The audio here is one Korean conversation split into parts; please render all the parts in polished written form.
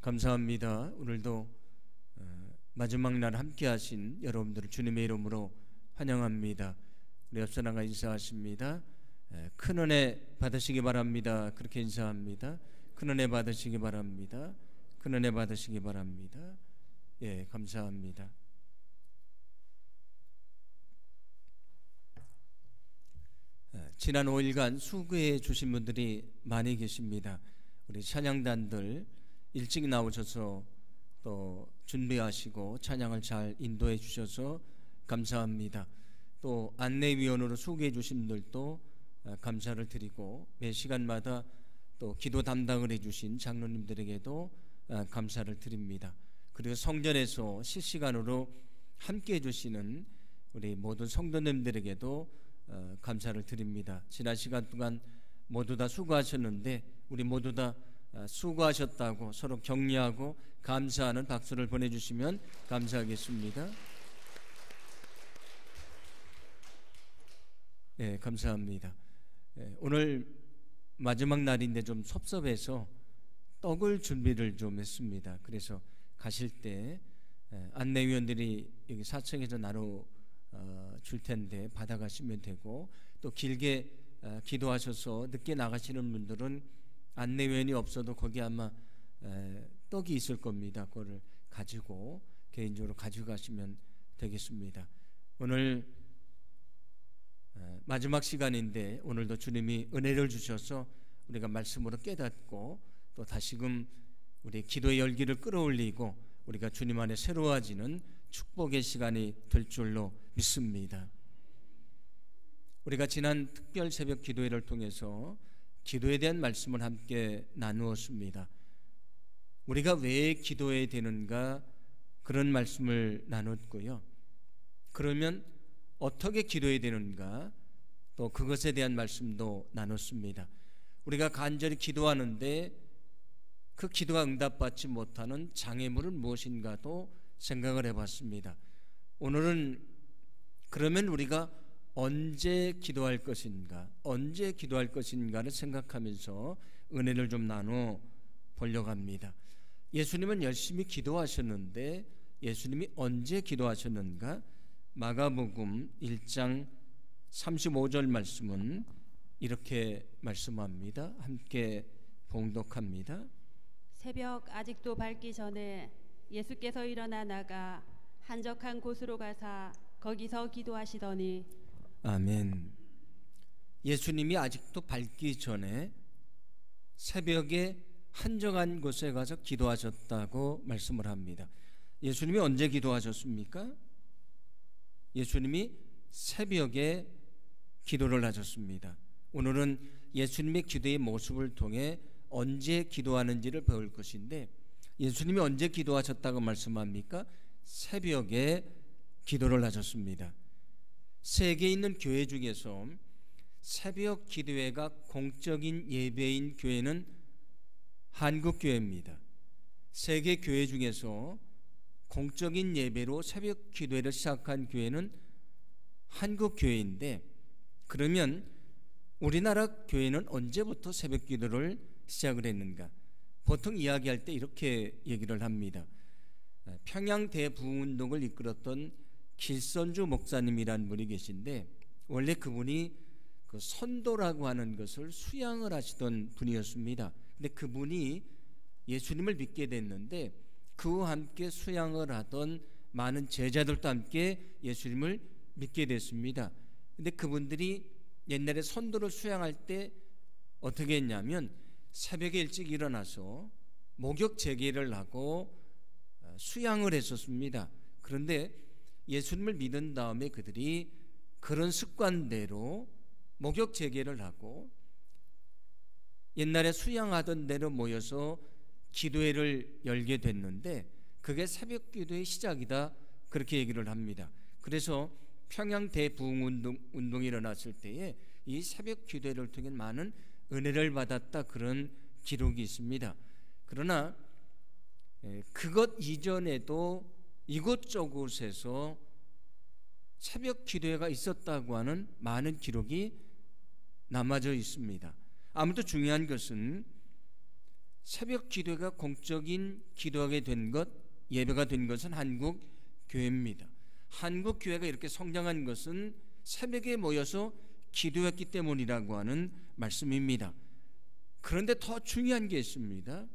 감사합니다. 오늘도 마지막 날 함께 하신 여러분들을 주님의 이름으로 환영합니다. 우리 옆서 나가 인사하십니다. 큰 은혜 받으시기 바랍니다. 그렇게 인사합니다. 큰 은혜 받으시기 바랍니다. 큰 은혜 받으시기 바랍니다. 예, 감사합니다. 지난 5일간 수고해 주신 분들이 많이 계십니다. 우리 찬양단들 일찍 나오셔서 또 준비하시고 찬양을 잘 인도해 주셔서 감사합니다. 또 안내위원으로 수고해 주신 분들도 감사를 드리고 매 시간마다 또 기도 담당을 해주신 장로님들에게도 감사를 드립니다. 그리고 성전에서 실시간으로 함께 해주시는 우리 모든 성도님들에게도 감사를 드립니다. 지난 시간 동안 모두 다 수고하셨는데 우리 모두 다 수고하셨다고 서로 격려하고 감사하는 박수를 보내주시면 감사하겠습니다. 네, 감사합니다. 오늘 마지막 날인데 좀 섭섭해서 떡을 준비를 좀 했습니다. 그래서 가실 때 안내위원들이 여기 4층에서 나눠 줄 텐데 받아가시면 되고, 또 길게 기도하셔서 늦게 나가시는 분들은 안내위원이 없어도 거기 아마 떡이 있을 겁니다. 그거를 가지고 개인적으로 가져가시면 되겠습니다. 오늘 마지막 시간인데 오늘도 주님이 은혜를 주셔서 우리가 말씀으로 깨닫고 또 다시금 우리 기도의 열기를 끌어올리고 우리가 주님 안에 새로워지는 축복의 시간이 될 줄로 믿습니다. 우리가 지난 특별 새벽 기도회를 통해서 기도에 대한 말씀을 함께 나누었습니다. 우리가 왜 기도해야 되는가 그런 말씀을 나눴고요. 그러면 어떻게 기도해야 되는가 또 그것에 대한 말씀도 나눴습니다. 우리가 간절히 기도하는데 그 기도가 응답받지 못하는 장애물은 무엇인가도 생각을 해봤습니다. 오늘은 그러면 우리가 언제 기도할 것인가, 언제 기도할 것인가를 생각하면서 은혜를 좀 나눠 보려고 합니다. 예수님은 열심히 기도하셨는데 예수님이 언제 기도하셨는가? 마가복음 1장 35절 말씀은 이렇게 말씀합니다. 함께 봉독합니다. 새벽 아직도 밝기 전에 예수께서 일어나 나가 한적한 곳으로 가사 거기서 기도하시더니. 아멘. 예수님이 아직도 밝기 전에 새벽에 한적한 곳에 가서 기도하셨다고 말씀을 합니다. 예수님이 언제 기도하셨습니까? 예수님이 새벽에 기도를 하셨습니다. 오늘은 예수님의 기도의 모습을 통해 언제 기도하는지를 배울 것인데, 예수님이 언제 기도하셨다고 말씀합니까? 새벽에 기도를 하셨습니다. 세계에 있는 교회 중에서 새벽 기도회가 공적인 예배인 교회는 한국교회입니다. 세계 교회 중에서 공적인 예배로 새벽 기도회를 시작한 교회는 한국교회인데, 그러면 우리나라 교회는 언제부터 새벽 기도를 시작을 했는가? 보통 이야기할 때 이렇게 얘기를 합니다. 평양 대부흥운동을 이끌었던 길선주 목사님이라는 분이 계신데, 원래 그분이 그 선도라고 하는 것을 수양을 하시던 분이었습니다. 근데 그분이 예수님을 믿게 됐는데 그와 함께 수양을 하던 많은 제자들도 함께 예수님을 믿게 됐습니다. 근데 그분들이 옛날에 선도를 수양할 때 어떻게 했냐면 새벽에 일찍 일어나서 목욕 재개를 하고 수양을 했었습니다. 그런데 예수님을 믿은 다음에 그들이 그런 습관대로 목욕 재개를 하고 옛날에 수양하던 대로 모여서 기도회를 열게 됐는데 그게 새벽 기도의 시작이다, 그렇게 얘기를 합니다. 그래서 평양 대부흥운동이 일어났을 때에 이 새벽 기도회를 통해 많은 은혜를 받았다, 그런 기록이 있습니다. 그러나 그것 이전에도 이곳저곳에서 새벽 기도회가 있었다고 하는 많은 기록이 남아져 있습니다. 아무튼 중요한 것은 새벽 기도가 공적인 기도하게 된 것, 예배가 된 것은 한국 교회입니다. 한국 교회가 이렇게 성장한 것은 새벽에 모여서 기도했기 때문이라고 하는 말씀입니다. 그런데 더 중요한 게 있습니다.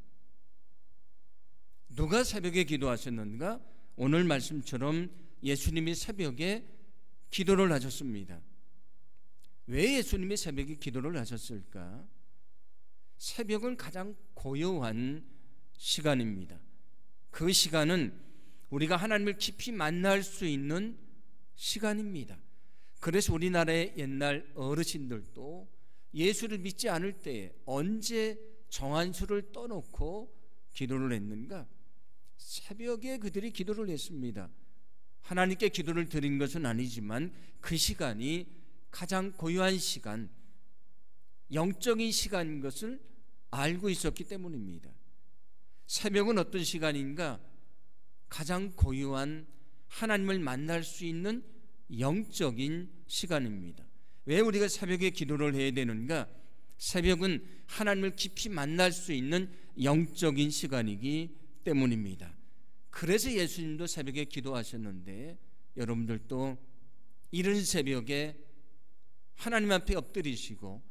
누가 새벽에 기도하셨는가? 오늘 말씀처럼 예수님이 새벽에 기도를 하셨습니다. 왜 예수님이 새벽에 기도를 하셨을까? 새벽은 가장 고요한 시간입니다. 그 시간은 우리가 하나님을 깊이 만날 수 있는 시간입니다. 그래서 우리나라의 옛날 어르신들도 예수를 믿지 않을 때에 언제 정한수를 떠놓고 기도를 했는가? 새벽에 그들이 기도를 했습니다. 하나님께 기도를 드린 것은 아니지만 그 시간이 가장 고요한 시간, 영적인 시간인 것을 알고 있었기 때문입니다. 새벽은 어떤 시간인가? 가장 고요한 하나님을 만날 수 있는 영적인 시간입니다. 왜 우리가 새벽에 기도를 해야 되는가? 새벽은 하나님을 깊이 만날 수 있는 영적인 시간이기 때문입니다. 그래서 예수님도 새벽에 기도하셨는데 여러분들도 이른 새벽에 하나님 앞에 엎드리시고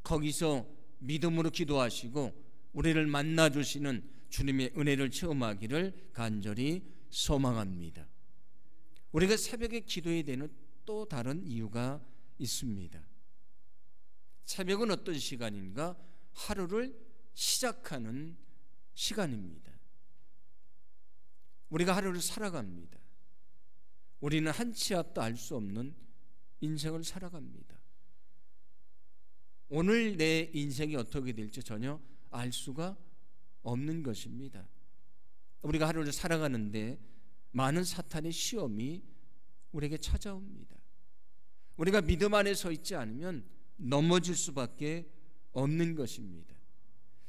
거기서 믿음으로 기도하시고 우리를 만나주시는 주님의 은혜를 체험하기를 간절히 소망합니다. 우리가 새벽에 기도해야 되는 또 다른 이유가 있습니다. 새벽은 어떤 시간인가? 하루를 시작하는 시간입니다. 우리가 하루를 살아갑니다. 우리는 한 치 앞도 알 수 없는 인생을 살아갑니다. 오늘 내 인생이 어떻게 될지 전혀 알 수가 없는 것입니다. 우리가 하루를 살아가는데 많은 사탄의 시험이 우리에게 찾아옵니다. 우리가 믿음 안에 서 있지 않으면 넘어질 수밖에 없는 것입니다.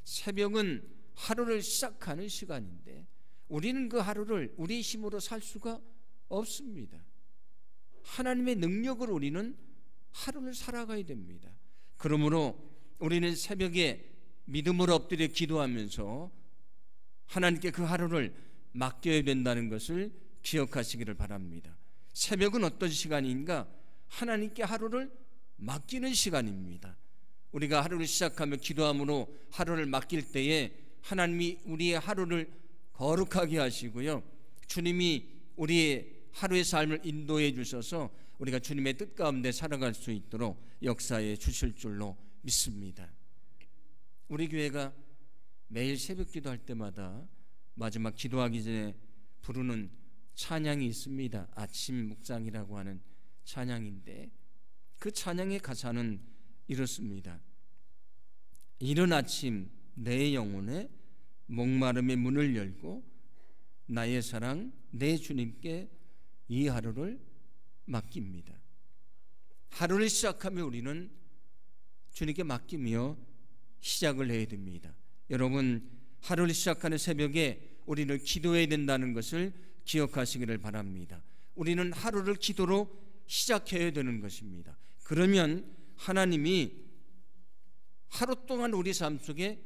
새벽은 하루를 시작하는 시간인데 우리는 그 하루를 우리 힘으로 살 수가 없습니다. 하나님의 능력으로 우리는 하루를 살아가야 됩니다. 그러므로 우리는 새벽에 믿음으로 엎드려 기도하면서 하나님께 그 하루를 맡겨야 된다는 것을 기억하시기를 바랍니다. 새벽은 어떤 시간인가? 하나님께 하루를 맡기는 시간입니다. 우리가 하루를 시작하며 기도함으로 하루를 맡길 때에 하나님이 우리의 하루를 거룩하게 하시고요, 주님이 우리의 하루의 삶을 인도해 주셔서 우리가 주님의 뜻 가운데 살아갈 수 있도록 역사해 주실 줄로 믿습니다. 우리 교회가 매일 새벽 기도할 때마다 마지막 기도하기 전에 부르는 찬양이 있습니다. 아침 묵상이라고 하는 찬양인데 그 찬양의 가사는 이렇습니다. 이른 아침 내 영혼에 목마름의 문을 열고 나의 사랑 내 주님께 이 하루를 맡깁니다. 하루를 시작하며 우리는 주님께 맡기며 시작을 해야 됩니다. 여러분, 하루를 시작하는 새벽에 우리는 기도해야 된다는 것을 기억하시기를 바랍니다. 우리는 하루를 기도로 시작해야 되는 것입니다. 그러면 하나님이 하루 동안 우리 삶 속에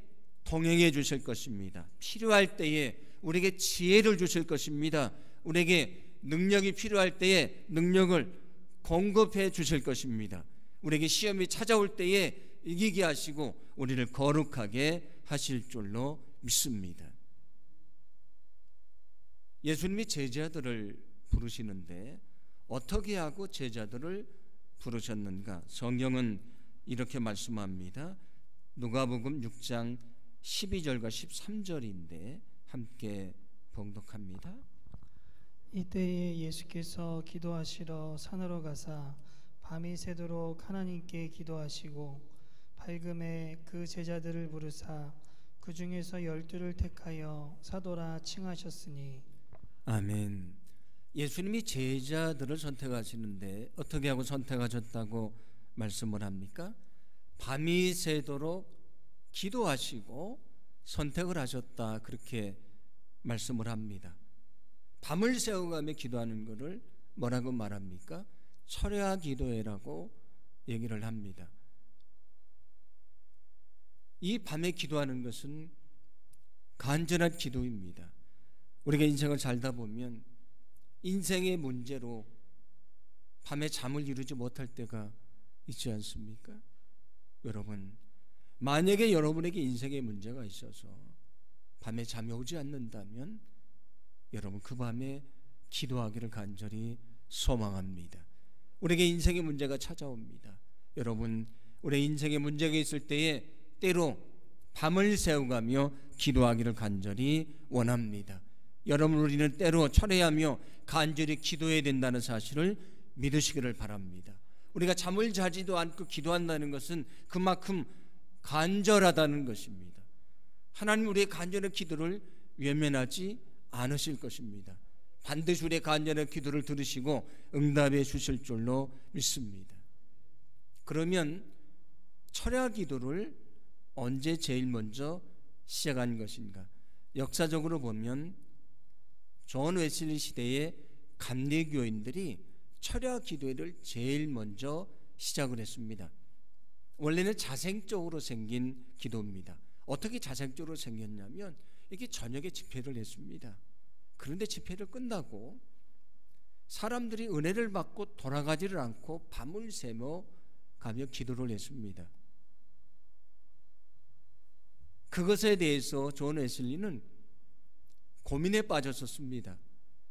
동행해 주실 것입니다. 필요할 때에 우리에게 지혜를 주실 것입니다. 우리에게 능력이 필요할 때에 능력을 공급해 주실 것입니다. 우리에게 시험이 찾아올 때에 이기게 하시고 우리를 거룩하게 하실 줄로 믿습니다. 예수님이 제자들을 부르시는데 어떻게 하고 제자들을 부르셨는가? 성경은 이렇게 말씀합니다. 누가복음 6장 12절과 13절인데 함께 봉독합니다. 이때에 예수께서 기도하시러 산으로 가사 밤이 새도록 하나님께 기도하시고 밝음에 그 제자들을 부르사 그 중에서 12를 택하여 사도라 칭하셨으니. 아멘. 예수님이 제자들을 선택하시는데 어떻게 하고 선택하셨다고 말씀을 합니까? 밤이 새도록 기도하시고 선택을 하셨다, 그렇게 말씀을 합니다. 밤을 새워가며 기도하는 것을 뭐라고 말합니까? 철야 기도회라고 얘기를 합니다. 이 밤에 기도하는 것은 간절한 기도입니다. 우리가 인생을 살다 보면 인생의 문제로 밤에 잠을 이루지 못할 때가 있지 않습니까? 여러분, 만약에 여러분에게 인생의 문제가 있어서 밤에 잠이 오지 않는다면 여러분 그 밤에 기도하기를 간절히 소망합니다. 우리에게 인생의 문제가 찾아옵니다. 여러분, 우리 인생의 문제가 있을 때에 때로 밤을 새워가며 기도하기를 간절히 원합니다. 여러분, 우리는 때로 철회하며 간절히 기도해야 된다는 사실을 믿으시기를 바랍니다. 우리가 잠을 자지도 않고 기도한다는 것은 그만큼 간절하다는 것입니다. 하나님 우리의 간절한 기도를 외면하지 않으실 것입니다. 반드시 우리의 간절한 기도를 들으시고 응답해 주실 줄로 믿습니다. 그러면 철야 기도를 언제 제일 먼저 시작한 것인가? 역사적으로 보면 존 웨슬리 시대의 감리교인들이 철야 기도회를 제일 먼저 시작을 했습니다. 원래는 자생적으로 생긴 기도입니다. 어떻게 자생적으로 생겼냐면 이게 저녁에 집회를 했습니다. 그런데 집회를 끝나고 사람들이 은혜를 받고 돌아가지를 않고 밤을 새며 가며 기도를 했습니다. 그것에 대해서 존 웨슬리는 고민에 빠졌었습니다.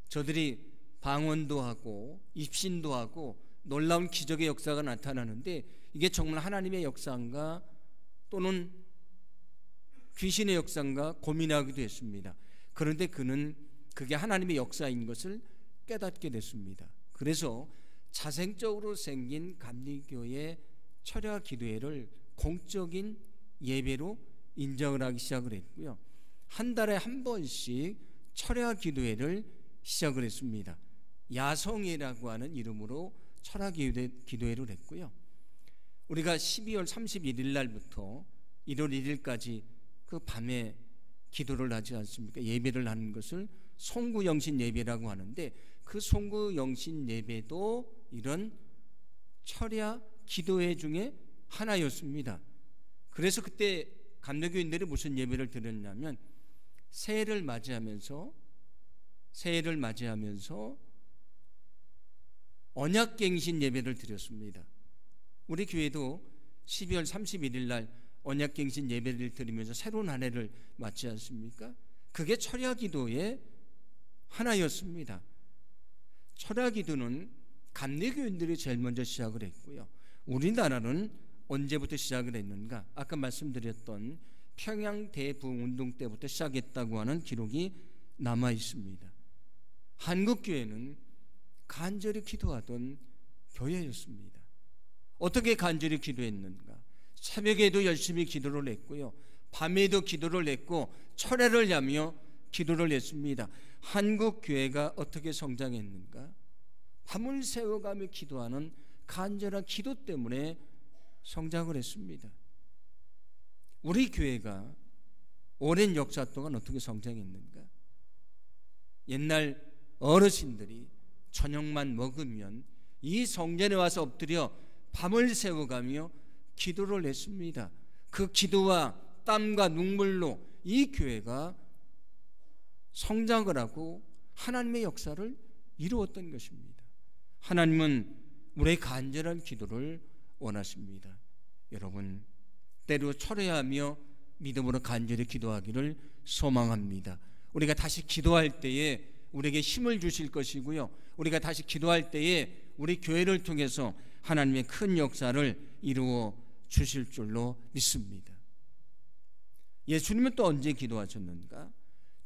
저들이 방언도 하고 입신도 하고 놀라운 기적의 역사가 나타나는데 이게 정말 하나님의 역사인가 또는 귀신의 역사인가 고민하기도 했습니다. 그런데 그는 그게 하나님의 역사인 것을 깨닫게 됐습니다. 그래서 자생적으로 생긴 감리교의 철야 기도회를 공적인 예배로 인정을 하기 시작을 했고요. 한 달에 한 번씩 철야 기도회를 시작을 했습니다. 야성회라고 하는 이름으로 철야 기도회를 했고요. 우리가 12월 31일 날부터 1월 1일까지 그 밤에 기도를 하지 않습니까? 예배를 하는 것을 송구영신 예배라고 하는데 그 송구영신 예배도 이런 철야 기도회 중에 하나였습니다. 그래서 그때 감리교인들이 무슨 예배를 드렸냐면 새해를 맞이하면서 언약갱신 예배를 드렸습니다. 우리 교회도 12월 31일 날 언약갱신 예배를 드리면서 새로운 한 해를 맞지 않습니까? 그게 철야 기도의 하나였습니다. 철야 기도는 감리교인들이 제일 먼저 시작을 했고요. 우리나라는 언제부터 시작을 했는가? 아까 말씀드렸던 평양 대부흥운동 때부터 시작했다고 하는 기록이 남아 있습니다. 한국교회는 간절히 기도하던 교회였습니다. 어떻게 간절히 기도했는가? 새벽에도 열심히 기도를 했고요. 밤에도 기도를 했고 철야를 하며 기도를 했습니다. 한국교회가 어떻게 성장했는가? 밤을 새워가며 기도하는 간절한 기도 때문에 성장을 했습니다. 우리 교회가 오랜 역사 동안 어떻게 성장했는가? 옛날 어르신들이 저녁만 먹으면 이 성전에 와서 엎드려 밤을 새워가며 기도를 했습니다. 그 기도와 땀과 눈물로 이 교회가 성장을 하고 하나님의 역사를 이루었던 것입니다. 하나님은 우리의 간절한 기도를 원하십니다. 여러분, 때로 철회하며 믿음으로 간절히 기도하기를 소망합니다. 우리가 다시 기도할 때에 우리에게 힘을 주실 것이고요. 우리가 다시 기도할 때에 우리 교회를 통해서 하나님의 큰 역사를 이루어 주실 줄로 믿습니다. 예수님은 또 언제 기도하셨는가?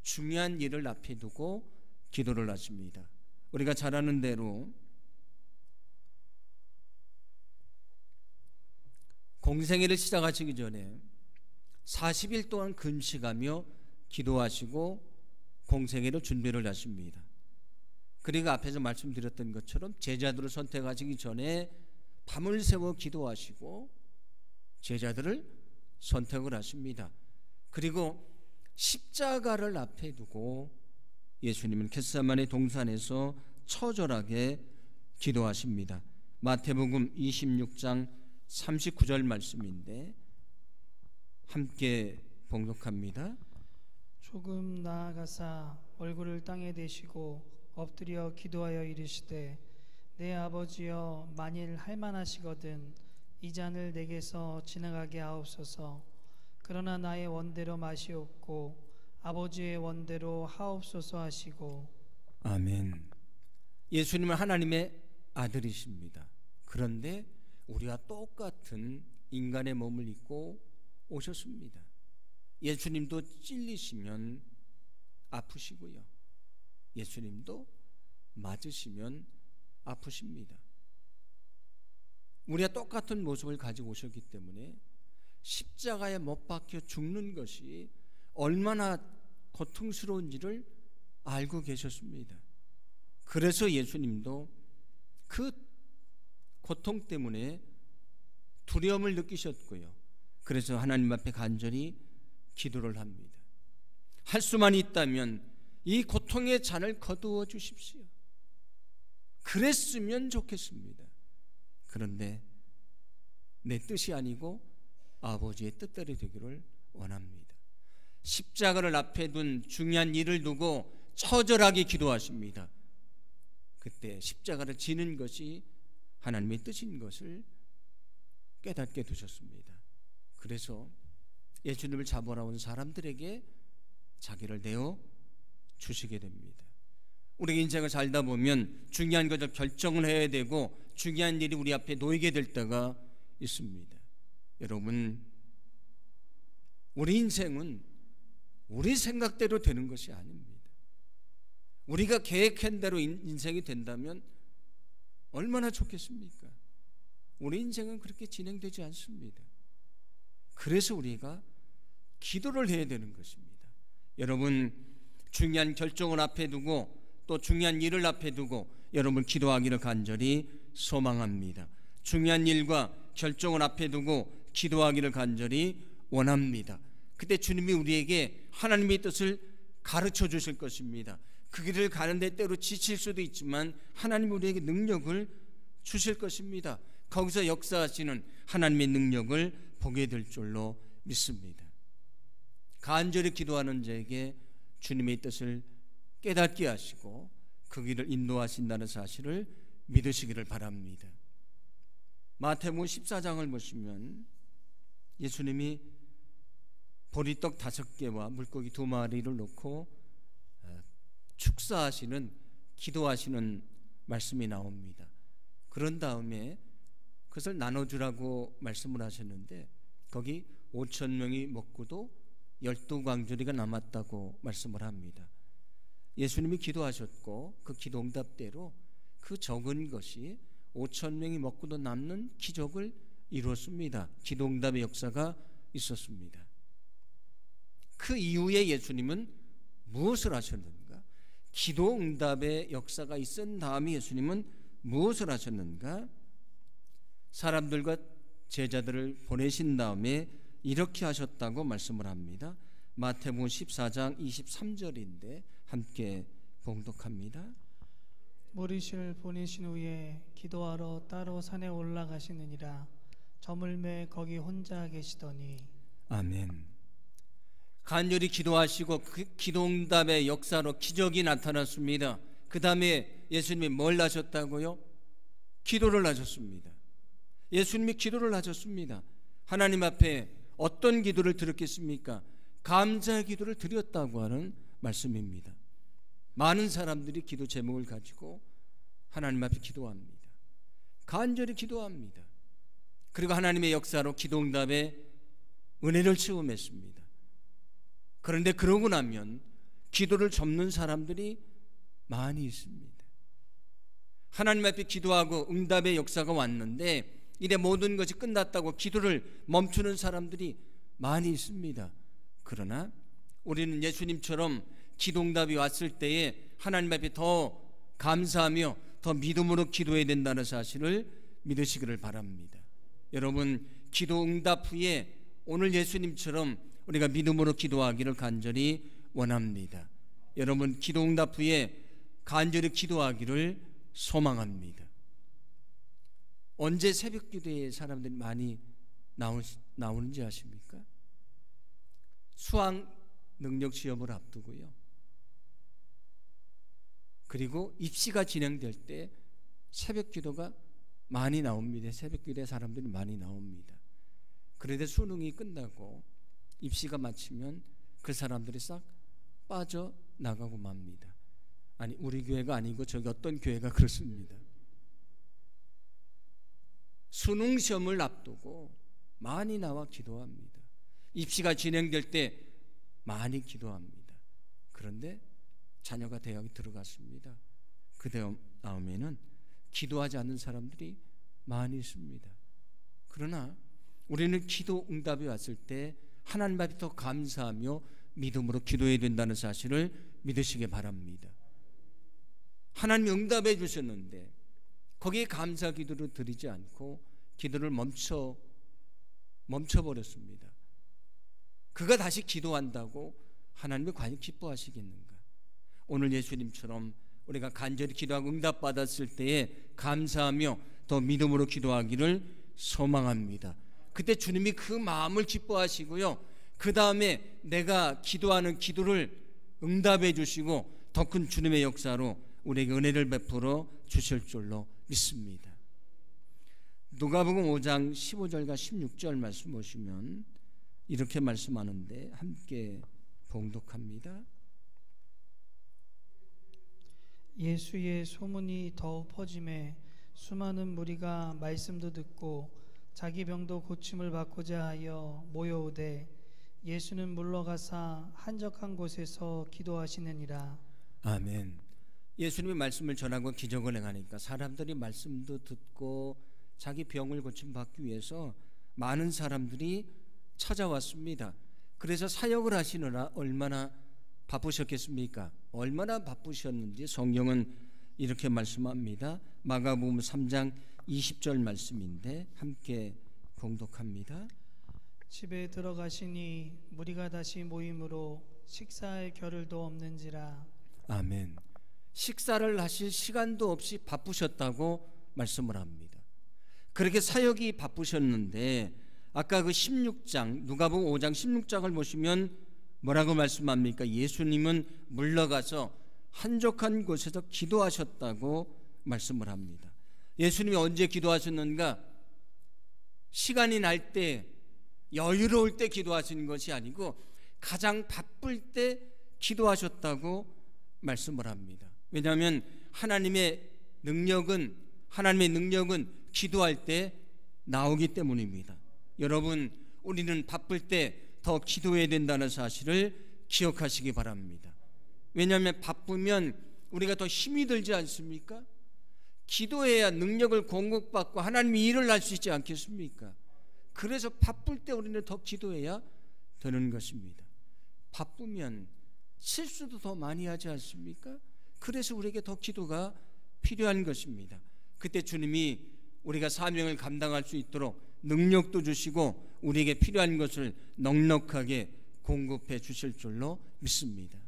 중요한 일을 앞에 두고 기도를 하십니다. 우리가 잘 아는 대로 공생애를 시작하시기 전에 40일 동안 금식하며 기도하시고 공생애를 준비를 하십니다. 그리고 앞에서 말씀드렸던 것처럼 제자들을 선택하시기 전에 밤을 새워 기도하시고 제자들을 선택을 하십니다. 그리고 십자가를 앞에 두고 예수님은 겟세마네 동산에서 처절하게 기도하십니다. 마태복음 26장 39절 말씀인데 함께 봉독합니다. 조금 나아가사 얼굴을 땅에 대시고 엎드려 기도하여 이르시되 내 아버지여 만일 할만하시거든 이 잔을 내게서 지나가게 하옵소서. 그러나 나의 원대로 마시옵고 아버지의 원대로 하옵소서 하시고. 아멘. 예수님은 하나님의 아들이십니다. 그런데 우리와 똑같은 인간의 몸을 입고 오셨습니다. 예수님도 찔리시면 아프시고요. 예수님도 맞으시면 아프십니다. 우리와 똑같은 모습을 가지고 오셨기 때문에 십자가에 못 박혀 죽는 것이 얼마나 고통스러운지를 알고 계셨습니다. 그래서 예수님도 그 고통 때문에 두려움을 느끼셨고요. 그래서 하나님 앞에 간절히 기도를 합니다. 할 수만 있다면 이 고통의 잔을 거두어 주십시오. 그랬으면 좋겠습니다. 그런데 내 뜻이 아니고 아버지의 뜻대로 되기를 원합니다. 십자가를 앞에 둔 중요한 일을 두고 처절하게 기도하십니다. 그때 십자가를 지는 것이 하나님의 뜻인 것을 깨닫게 되셨습니다. 그래서 예수님을 잡으러 온 사람들에게 자기를 내어 주시게 됩니다. 우리 인생을 살다 보면 중요한 것을 결정을 해야 되고 중요한 일이 우리 앞에 놓이게 될 때가 있습니다. 여러분, 우리 인생은 우리 생각대로 되는 것이 아닙니다. 우리가 계획한 대로 인생이 된다면 얼마나 좋겠습니까? 우리 인생은 그렇게 진행되지 않습니다. 그래서 우리가 기도를 해야 되는 것입니다. 여러분, 중요한 결정을 앞에 두고 또 중요한 일을 앞에 두고 여러분 기도하기를 간절히 소망합니다. 중요한 일과 결정을 앞에 두고 기도하기를 간절히 원합니다. 그때 주님이 우리에게 하나님의 뜻을 가르쳐 주실 것입니다. 그 길을 가는데 때로 지칠 수도 있지만 하나님이 우리에게 능력을 주실 것입니다. 거기서 역사하시는 하나님의 능력을 보게 될 줄로 믿습니다. 간절히 기도하는 자에게 주님의 뜻을 깨닫게 하시고 그 길을 인도하신다는 사실을 믿으시기를 바랍니다. 마태복음 14장을 보시면 예수님이 보리떡 5개와 물고기 2마리를 놓고 축사하시는, 기도하시는 말씀이 나옵니다. 그런 다음에 그것을 나눠주라고 말씀을 하셨는데 거기 5,000명이 먹고도 12광주리가 남았다고 말씀을 합니다. 예수님이 기도하셨고 그 기도 응답대로 그 적은 것이 5,000명이 먹고도 남는 기적을 이루었습니다. 기도 응답의 역사가 있었습니다. 그 이후에 예수님은 무엇을 하셨는가? 기도 응답의 역사가 있은 다음에 예수님은 무엇을 하셨는가? 사람들과 제자들을 보내신 다음에 이렇게 하셨다고 말씀을 합니다. 마태복음 14장 23절인데 함께 봉독합니다. 무리를 보내신 후에 기도하러 따로 산에 올라가시느니라. 저물매 거기 혼자 계시더니. 아멘. 간절히 기도하시고 그 기도응답의 역사로 기적이 나타났습니다. 그 다음에 예수님이 뭘 하셨다고요? 기도를 하셨습니다. 예수님이 기도를 하셨습니다. 하나님 앞에 어떤 기도를 드렸겠습니까? 감사의 기도를 드렸다고 하는 말씀입니다. 많은 사람들이 기도 제목을 가지고 하나님 앞에 기도합니다. 간절히 기도합니다. 그리고 하나님의 역사로 기도응답에 은혜를 체험했습니다. 그런데 그러고 나면 기도를 접는 사람들이 많이 있습니다. 하나님 앞에 기도하고 응답의 역사가 왔는데 이제 모든 것이 끝났다고 기도를 멈추는 사람들이 많이 있습니다. 그러나 우리는 예수님처럼 기도응답이 왔을 때에 하나님 앞에 더 감사하며 더 믿음으로 기도해야 된다는 사실을 믿으시기를 바랍니다. 여러분, 기도응답 후에 오늘 예수님처럼 우리가 믿음으로 기도하기를 간절히 원합니다. 여러분, 기도응답 후에 간절히 기도하기를 소망합니다. 언제 새벽기도에 사람들이 많이 나오는지 아십니까? 수학 능력 시험을 앞두고요. 그리고 입시가 진행될 때 새벽 기도가 많이 나옵니다. 새벽 기도에 사람들이 많이 나옵니다. 그런데 수능이 끝나고 입시가 마치면 그 사람들이 싹 빠져나가고 맙니다. 아니, 우리 교회가 아니고 저기 어떤 교회가 그렇습니다. 수능 시험을 앞두고 많이 나와 기도합니다. 입시가 진행될 때 많이 기도합니다. 그런데 자녀가 대학에 들어갔습니다. 그 다음에는 기도하지 않는 사람들이 많이 있습니다. 그러나 우리는 기도 응답이 왔을 때 하나님 앞에 더 감사하며 믿음으로 기도해야 된다는 사실을 믿으시기 바랍니다. 하나님이 응답해 주셨는데 거기에 감사 기도를 드리지 않고 기도를 멈춰버렸습니다. 그가 다시 기도한다고 하나님이 과연 기뻐하시겠는가? 오늘 예수님처럼 우리가 간절히 기도하고 응답받았을 때에 감사하며 더 믿음으로 기도하기를 소망합니다. 그때 주님이 그 마음을 기뻐하시고요, 그 다음에 내가 기도하는 기도를 응답해 주시고 더 큰 주님의 역사로 우리에게 은혜를 베풀어 주실 줄로 믿습니다. 누가복음 5장 15절과 16절 말씀 보시면 이렇게 말씀하는데 함께 봉독합니다. 예수의 소문이 더욱 퍼짐에 수많은 무리가 말씀도 듣고 자기 병도 고침을 받고자 하여 모여오되 예수는 물러가사 한적한 곳에서 기도하시느니라. 아멘. 예수님이 말씀을 전하고 기적을 행하니까 사람들이 말씀도 듣고 자기 병을 고침받기 위해서 많은 사람들이 찾아왔습니다. 그래서 사역을 하시느라 얼마나 바쁘셨겠습니까? 얼마나 바쁘셨는지 성경은 이렇게 말씀합니다. 마가복음 3장 20절 말씀인데 함께 봉독합니다. 집에 들어가시니 무리가 다시 모임으로 식사할 겨를도 없는지라. 아멘. 식사를 하실 시간도 없이 바쁘셨다고 말씀을 합니다. 그렇게 사역이 바쁘셨는데 아까 그 16장 누가복음 5장 16장을 보시면 뭐라고 말씀합니까? 예수님은 물러가서 한적한 곳에서 기도하셨다고 말씀을 합니다. 예수님이 언제 기도하셨는가? 시간이 날 때, 여유로울 때 기도하시는 것이 아니고 가장 바쁠 때 기도하셨다고 말씀을 합니다. 왜냐하면 하나님의 능력은 기도할 때 나오기 때문입니다. 여러분, 우리는 바쁠 때 더 기도해야 된다는 사실을 기억하시기 바랍니다. 왜냐하면 바쁘면 우리가 더 힘이 들지 않습니까? 기도해야 능력을 공급받고 하나님이 일을 할 수 있지 않겠습니까? 그래서 바쁠 때 우리는 더 기도해야 되는 것입니다. 바쁘면 실수도 더 많이 하지 않습니까? 그래서 우리에게 더 기도가 필요한 것입니다. 그때 주님이 우리가 사명을 감당할 수 있도록 능력도 주시고 우리에게 필요한 것을 넉넉하게 공급해 주실 줄로 믿습니다.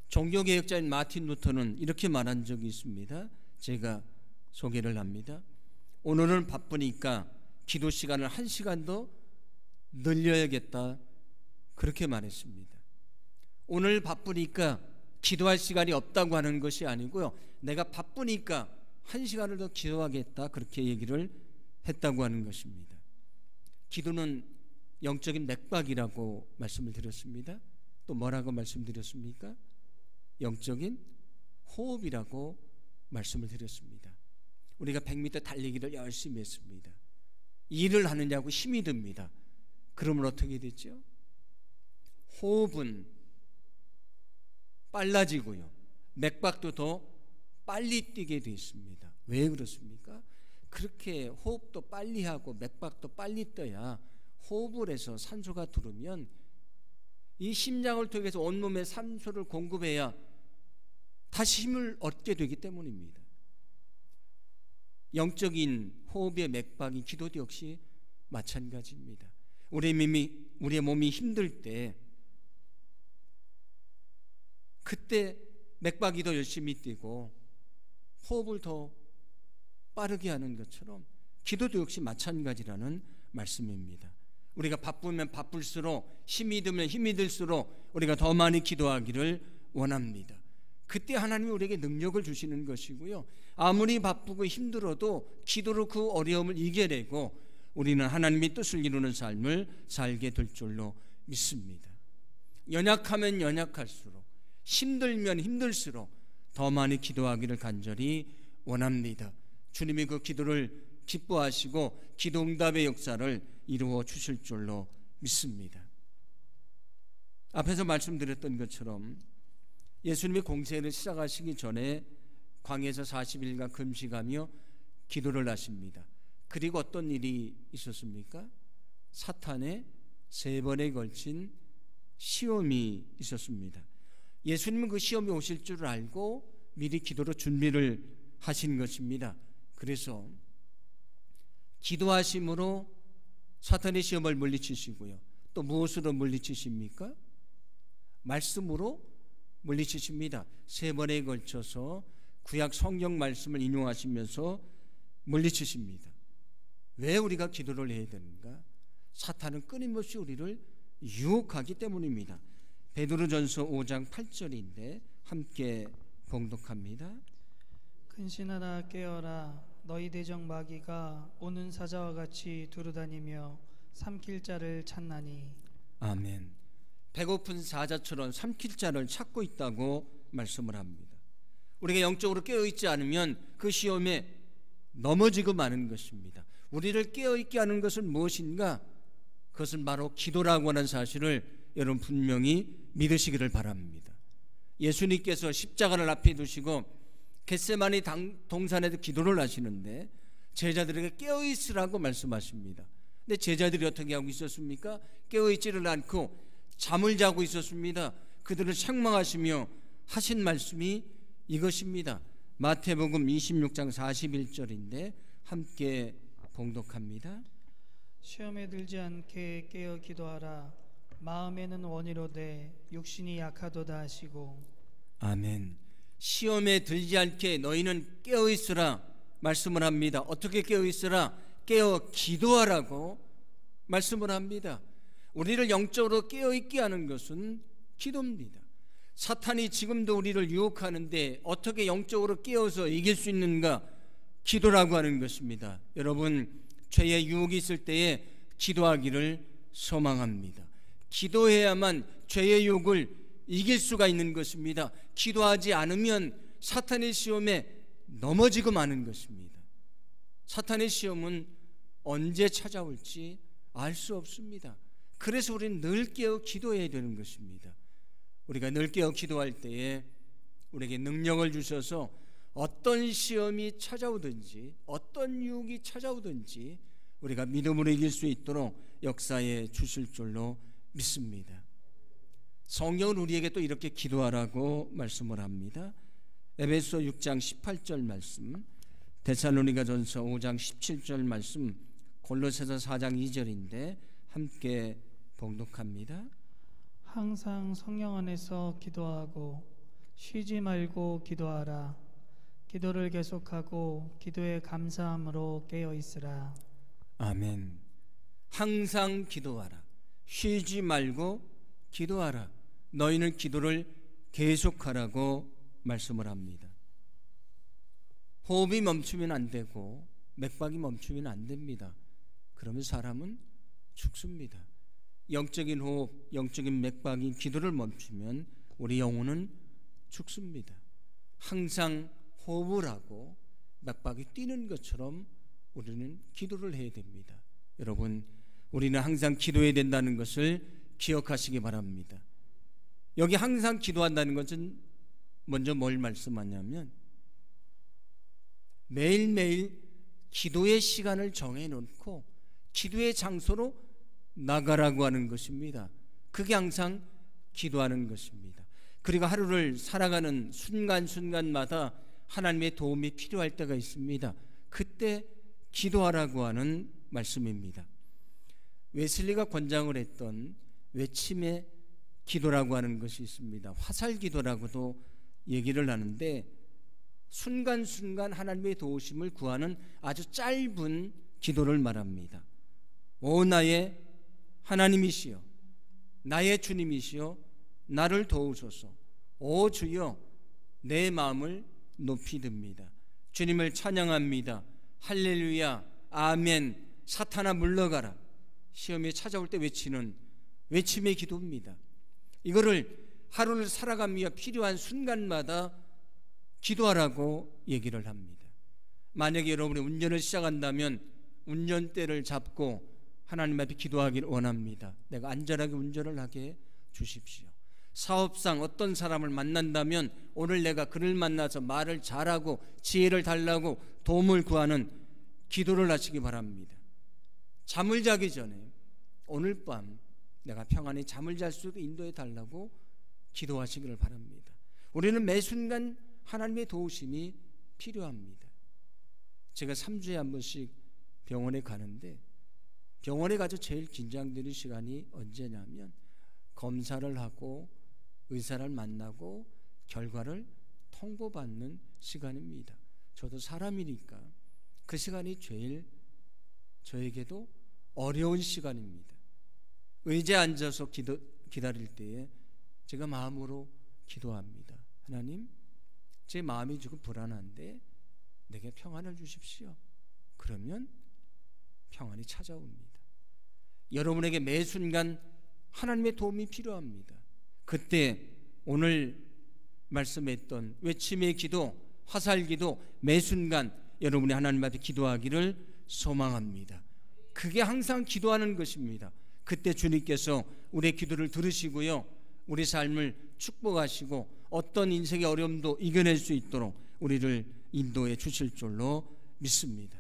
종교개혁자인 마틴 루터는 이렇게 말한 적이 있습니다. 제가 소개를 합니다. 오늘은 바쁘니까 기도 시간을 1시간 더 늘려야겠다, 그렇게 말했습니다. 오늘 바쁘니까 기도할 시간이 없다고 하는 것이 아니고요, 내가 바쁘니까 1시간을 더 기도하겠다, 그렇게 얘기를 했다고 하는 것입니다. 기도는 영적인 맥박이라고 말씀을 드렸습니다. 또 뭐라고 말씀드렸습니까? 영적인 호흡이라고 말씀을 드렸습니다. 우리가 100m 달리기를 열심히 했습니다. 일을 하느냐고 힘이 듭니다. 그러면 어떻게 되죠? 호흡은 빨라지고요, 맥박도 더 빨리 뛰게 되어 있습니다. 왜 그렇습니까? 그렇게 호흡도 빨리 하고 맥박도 빨리 떠야 호흡을 해서 산소가 들어오면 이 심장을 통해서 온몸에 산소를 공급해야 다시 힘을 얻게 되기 때문입니다. 영적인 호흡의 맥박이 기도도 역시 마찬가지입니다. 우리의 몸이 힘들 때 그때 맥박이 더 열심히 뛰고 호흡을 더 빠르게 하는 것처럼 기도도 역시 마찬가지라는 말씀입니다. 우리가 바쁘면 바쁠수록, 힘이 들면 힘이 들수록 우리가 더 많이 기도하기를 원합니다. 그때 하나님이 우리에게 능력을 주시는 것이고요, 아무리 바쁘고 힘들어도 기도로 그 어려움을 이겨내고 우리는 하나님의 뜻을 이루는 삶을 살게 될 줄로 믿습니다. 연약하면 연약할수록, 힘들면 힘들수록 더 많이 기도하기를 간절히 원합니다. 주님이 그 기도를 기뻐하시고 기도 응답의 역사를 이루어 주실 줄로 믿습니다. 앞에서 말씀드렸던 것처럼 예수님이 공생애를 시작하시기 전에 광야에서 40일간 금식하며 기도를 하십니다. 그리고 어떤 일이 있었습니까? 사탄의 3번에 걸친 시험이 있었습니다. 예수님은 그 시험이 오실 줄 알고 미리 기도로 준비를 하신 것입니다. 그래서 기도하심으로 사탄의 시험을 물리치시고요, 또 무엇으로 물리치십니까? 말씀으로 물리치십니다. 3번에 걸쳐서 구약 성경 말씀을 인용하시면서 물리치십니다. 왜 우리가 기도를 해야 되는가? 사탄은 끊임없이 우리를 유혹하기 때문입니다. 베드로전서 5장 8절인데 함께 봉독합니다. 근신하라 깨어라, 너희 대적 마귀가 오는 사자와 같이 두루다니며 삼킬 자를 찾나니. 아멘. 배고픈 사자처럼 삼킬 자를 찾고 있다고 말씀을 합니다. 우리가 영적으로 깨어있지 않으면 그 시험에 넘어지고 마는 것입니다. 우리를 깨어있게 하는 것은 무엇인가? 그것은 바로 기도라고 하는 사실을 여러분 분명히 믿으시기를 바랍니다. 예수님께서 십자가를 앞에 두시고 겟세마니 동산에서 기도를 하시는데 제자들에게 깨어있으라고 말씀하십니다. 근데 제자들이 어떻게 하고 있었습니까? 깨어있지를 않고 잠을 자고 있었습니다. 그들을 책망하시며 하신 말씀이 이것입니다. 마태복음 26장 41절인데 함께 봉독합니다. 시험에 들지 않게 깨어 기도하라. 마음에는 원이로되 육신이 약하도다 하시고. 아멘. 시험에 들지 않게 너희는 깨어있으라 말씀을 합니다. 어떻게 깨어있으라? 깨어 기도하라고 말씀을 합니다. 우리를 영적으로 깨어있게 하는 것은 기도입니다. 사탄이 지금도 우리를 유혹하는데 어떻게 영적으로 깨어서 이길 수 있는가? 기도라고 하는 것입니다. 여러분, 죄의 유혹이 있을 때에 기도하기를 소망합니다. 기도해야만 죄의 유혹을 이길 수가 있는 것입니다. 기도하지 않으면 사탄의 시험에 넘어지고 마는 것입니다. 사탄의 시험은 언제 찾아올지 알 수 없습니다. 그래서 우리는 늘 깨어 기도해야 되는 것입니다. 우리가 늘 깨어 기도할 때에 우리에게 능력을 주셔서 어떤 시험이 찾아오든지 어떤 유혹이 찾아오든지 우리가 믿음으로 이길 수 있도록 역사해 주실 줄로 믿습니다. 성경은 우리에게 또 이렇게 기도하라고 말씀을 합니다. 에베소 6장 18절 말씀, 데살로니가전서 5장 17절 말씀, 골로새서 4장 2절인데 함께 봉독합니다. 항상 성령 안에서 기도하고 쉬지 말고 기도하라. 기도를 계속하고 기도에 감사함으로 깨어 있으라. 아멘. 항상 기도하라. 쉬지 말고 기도하라. 너희는 기도를 계속하라고 말씀을 합니다. 호흡이 멈추면 안 되고 맥박이 멈추면 안 됩니다. 그러면 사람은 죽습니다. 영적인 호흡, 영적인 맥박이 기도를 멈추면 우리 영혼은 죽습니다. 항상 호흡을 하고 맥박이 뛰는 것처럼 우리는 기도를 해야 됩니다. 여러분, 우리는 항상 기도해야 된다는 것을 기억하시기 바랍니다. 여기 항상 기도한다는 것은 먼저 뭘 말씀하냐면 매일매일 기도의 시간을 정해놓고 기도의 장소로 나가라고 하는 것입니다. 그게 항상 기도하는 것입니다. 그리고 하루를 살아가는 순간순간마다 하나님의 도움이 필요할 때가 있습니다. 그때 기도하라고 하는 말씀입니다. 웨슬리가 권장을 했던 외침의 기도라고 하는 것이 있습니다. 화살 기도라고도 얘기를 하는데 순간순간 하나님의 도우심을 구하는 아주 짧은 기도를 말합니다. 오 나의 하나님이시여 나의 주님이시여 나를 도우소서. 오 주여 내 마음을 높이 듭니다. 주님을 찬양합니다. 할렐루야 아멘. 사탄아 물러가라. 시험이 찾아올 때 외치는 외침의 기도입니다. 이거를 하루를 살아가며 필요한 순간마다 기도하라고 얘기를 합니다. 만약에 여러분이 운전을 시작한다면 운전대를 잡고 하나님 앞에 기도하기를 원합니다. 내가 안전하게 운전을 하게 주십시오. 사업상 어떤 사람을 만난다면 오늘 내가 그를 만나서 말을 잘하고 지혜를 달라고 도움을 구하는 기도를 하시기 바랍니다. 잠을 자기 전에 오늘 밤 내가 평안히 잠을 잘 수 있도록 인도해 달라고 기도하시기를 바랍니다. 우리는 매 순간 하나님의 도우심이 필요합니다. 제가 3주에 한 번씩 병원에 가는데 병원에 가서 제일 긴장되는 시간이 언제냐면 검사를 하고 의사를 만나고 결과를 통보받는 시간입니다. 저도 사람이니까 그 시간이 제일 저에게도 어려운 시간입니다. 의자에 앉아서 기다릴 때에 제가 마음으로 기도합니다. 하나님, 제 마음이 조금 불안한데 내게 평안을 주십시오. 그러면 평안이 찾아옵니다. 여러분에게 매 순간 하나님의 도움이 필요합니다. 그때 오늘 말씀했던 외침의 기도, 화살기도 매 순간 여러분이 하나님 앞에 기도하기를 소망합니다. 그게 항상 기도하는 것입니다. 그때 주님께서 우리의 기도를 들으시고요, 우리 삶을 축복하시고 어떤 인생의 어려움도 이겨낼 수 있도록 우리를 인도해 주실 줄로 믿습니다.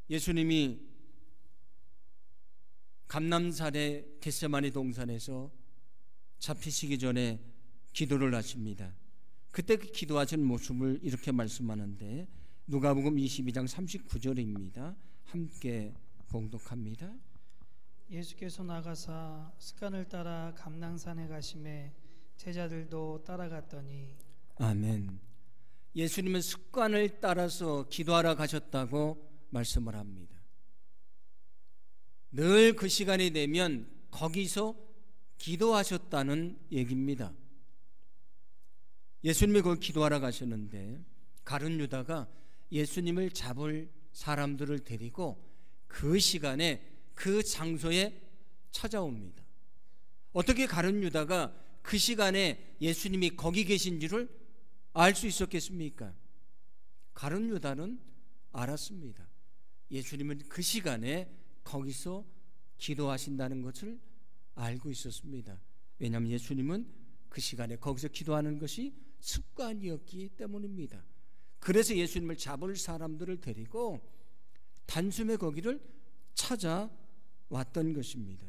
예수님이 감람산의 겟세마네 동산에서 잡히시기 전에 기도를 하십니다. 그때 그 기도하시는 모습을 이렇게 말씀하는데 누가복음 22장 39절입니다. 함께 봉독합니다. 예수께서 나가사 습관을 따라 감람산에 가심에 제자들도 따라갔더니 아멘. 예수님은 습관을 따라서 기도하러 가셨다고 말씀을 합니다. 늘 그 시간이 되면 거기서 기도하셨다는 얘기입니다. 예수님이 거기 기도하러 가셨는데 가룟 유다가 예수님을 잡을 사람들을 데리고 그 시간에 그 장소에 찾아옵니다. 어떻게 가룟 유다가 그 시간에 예수님이 거기 계신 줄을 알 수 있었겠습니까? 가룟 유다는 알았습니다. 예수님은 그 시간에 거기서 기도하신다는 것을 알고 있었습니다. 왜냐하면 예수님은 그 시간에 거기서 기도하는 것이 습관이었기 때문입니다. 그래서 예수님을 잡을 사람들을 데리고 단숨에 거기를 찾아왔던 것입니다.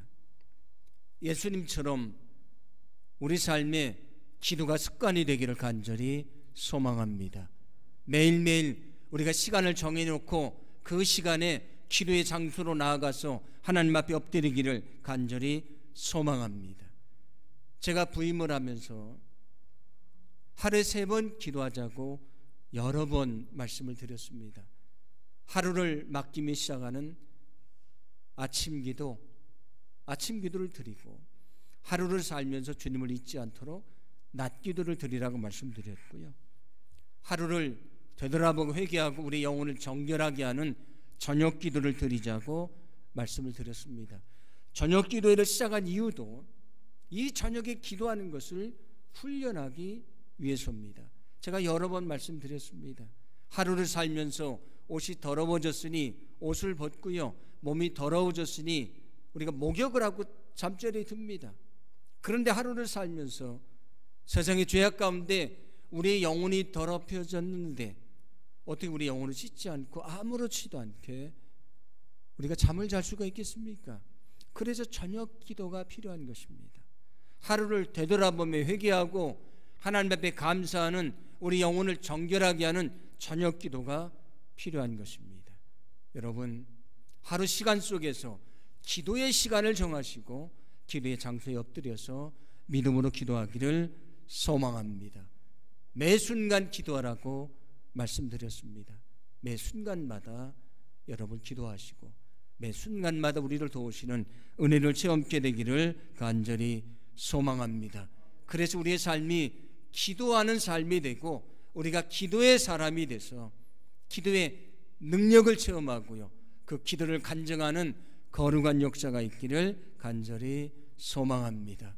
예수님처럼 우리 삶에 기도가 습관이 되기를 간절히 소망합니다. 매일매일 우리가 시간을 정해놓고 그 시간에 기도의 장소로 나아가서 하나님 앞에 엎드리기를 간절히 소망합니다. 제가 부임을 하면서 하루에 3번 기도하자고 여러 번 말씀을 드렸습니다. 하루를 맡기며 시작하는 아침 기도를 드리고 하루를 살면서 주님을 잊지 않도록 낮 기도를 드리라고 말씀드렸고요. 하루를 되돌아보고 회개하고 우리 영혼을 정결하게 하는 저녁 기도를 드리자고 말씀을 드렸습니다. 저녁 기도회를 시작한 이유도 이 저녁에 기도하는 것을 훈련하기 위해서입니다. 제가 여러 번 말씀드렸습니다. 하루를 살면서 옷이 더러워졌으니 옷을 벗고요, 몸이 더러워졌으니 우리가 목욕을 하고 잠자리에 듭니다. 그런데 하루를 살면서 세상의 죄악 가운데 우리의 영혼이 더럽혀졌는데 어떻게 우리 영혼을 씻지 않고 아무렇지도 않게 우리가 잠을 잘 수가 있겠습니까? 그래서 저녁 기도가 필요한 것입니다. 하루를 되돌아보며 회개하고 하나님 앞에 감사하는 우리 영혼을 정결하게 하는 저녁 기도가 필요한 것입니다. 여러분, 하루 시간 속에서 기도의 시간을 정하시고 기도의 장소에 엎드려서 믿음으로 기도하기를 소망합니다. 매 순간 기도하라고 말씀드렸습니다. 매 순간마다 여러분 기도하시고 매 순간마다 우리를 도우시는 은혜를 체험하게 되기를 간절히 소망합니다. 그래서 우리의 삶이 기도하는 삶이 되고 우리가 기도의 사람이 돼서 기도의 능력을 체험하고요, 그 기도를 간증하는 거룩한 역사가 있기를 간절히 소망합니다.